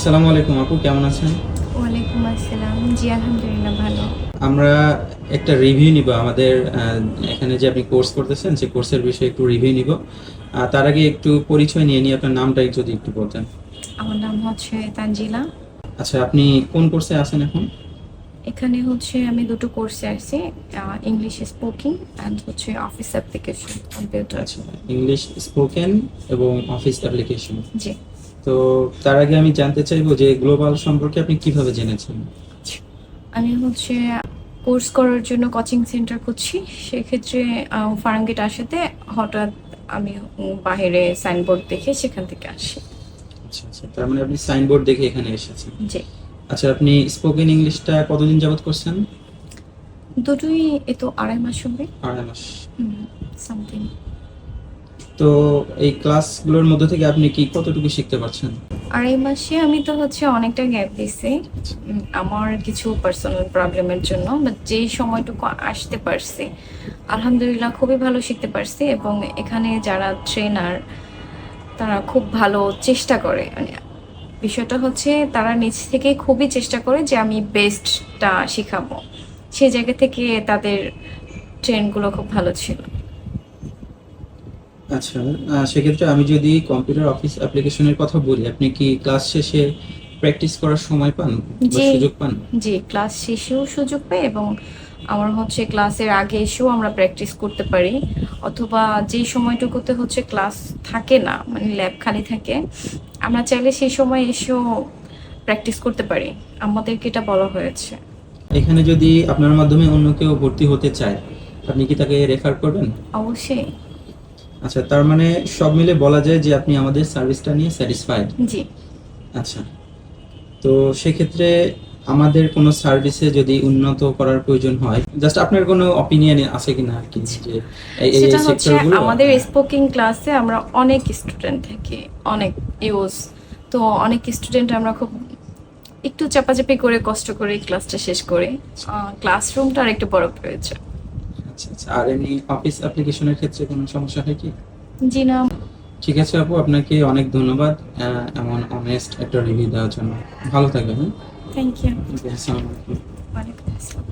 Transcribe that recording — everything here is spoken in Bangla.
আসসালামু আলাইকুম আপু, কেমন আছেন? ওয়ালাইকুম আসসালাম। জি, আলহামদুলিল্লাহ ভালো। আমরা একটা রিভিউ নিব আমাদের এখানে যে আপনি কোর্স করতেছেন সেই কোর্সের বিষয়ে একটু রিভিউ নিব। তার আগে একটু পরিচয় নিয়ে নিয়ে আপনার নামটা যদি একটু বলতেন। আমার নাম হচ্ছে তানজিলা। আচ্ছা, আপনি কোন কোর্সে আছেন এখন? এখানে হচ্ছে আমি দুটো কোর্সে আছি, ইংলিশ স্পোকিং অ্যান্ড হচ্ছে অফিস অ্যাপ্লিকেশন কম্পিউটার। আচ্ছা, ইংলিশ স্পোকেন এবং অফিস অ্যাপ্লিকেশন। জি। তো তার আগে আমি জানতে চাইবো যে গ্লোবাল সম্পর্কে আপনি কিভাবে জেনেছেন? আমি হচ্ছে কোর্স করার জন্য কোচিং সেন্টার খুঁজছি। সেক্ষেত্রে ফার্মগেট আসাতে হঠাৎ আমি বাইরে সাইনবোর্ড দেখে সেখান থেকে আসি। আচ্ছা আচ্ছা, তার মানে আপনি সাইনবোর্ড দেখে এখানে এসেছেন। জি। আচ্ছা, আপনি স্পোকেন ইংলিশটা কতদিন যাবত করছেন? দুটোই এ তো 2.5 মাস হবে। 2.5 মাস। সামথিং। তো এই ক্লাসগুলোর মধ্যে থেকে আপনি কি কতটুকু শিখতে পারছেন? 2.5 মাসে আমি তো হচ্ছে অনেকটা গ্যাপ দিছি আমার কিছু পার্সোনাল প্রবলেমের জন্য, বাট যেই সময়টুকু আসতে পারছি আলহামদুলিল্লাহ খুবই ভালো শিখতে পারছি। এবং এখানে যারা ট্রেনার তারা খুব ভালো চেষ্টা করে, মানে বিষয়টা হচ্ছে তারা নিজ থেকেই খুবই চেষ্টা করে যে আমি বেস্টটা শিখাবো। সেই জায়গা থেকে তাদের ট্রেনগুলো খুব ভালো ছিল। আচ্ছা, সেক্ষেত্রে আমি যদি কম্পিউটার অফিস অ্যাপ্লিকেশনের কথা বলি, আপনি কি ক্লাস শেষে প্র্যাকটিস করার সময় পান বা জি। সুযোগ পান? জি, ক্লাস শেষেও সুযোগ পাই এবং আমার হচ্ছে ক্লাসের আগে এসেও আমরা প্র্যাকটিস করতে পারি। অথবা যেই সময়টুকুতে হচ্ছে ক্লাস থাকে না, মানে ল্যাব খালি থাকে, আমরা চাইলে সেই সময় এসেও প্র্যাকটিস করতে পারি। আমাদেরকে এটা বলা হয়েছে। এখানে যদি আপনার মাধ্যমে অন্য কেউ ভর্তি হতে চায়, আপনি কি তাকে রেফার করবেন? অবশ্যই। আচ্ছা, তার মানে সব মিলে বলা যায় যে আপনি আমাদের সার্ভিসটা নিয়ে স্যাটিসফাইড। জি। আচ্ছা, তো সেক্ষেত্রে আমাদের কোনো সার্ভিসে যদি উন্নত করার প্রয়োজন হয়, জাস্ট আপনার কোনো অপিনিয়ন আছে কিনা আর কি, যে এই সেটা হচ্ছে সেক্টরগুলো। আমাদের স্পোকিং ক্লাসে আমরা অনেক স্টুডেন্ট থাকি, অনেক ইউজ। তো অনেক স্টুডেন্ট আমরা খুব একটু চাপাচাপি করে কষ্ট করে ক্লাসটা শেষ করি। ক্লাসরুমটা আর একটু বড় প্রয়োজন। আচ্ছা আচ্ছা, আর এমনি অফিস অ্যাপ্লিকেশনের ক্ষেত্রে কোনো সমস্যা হয় কি? জি না। ঠিক আছে আপু, আপনাকে অনেক ধন্যবাদ এমন অনেস্ট একটা রিভিউ দেওয়ার জন্য। ভালো থাকবেন। হ্যাঁ, থ্যাংক ইউ। ওকে, আসসালামু আলাইকুম। ওয়ালাইকুম আসসালাম।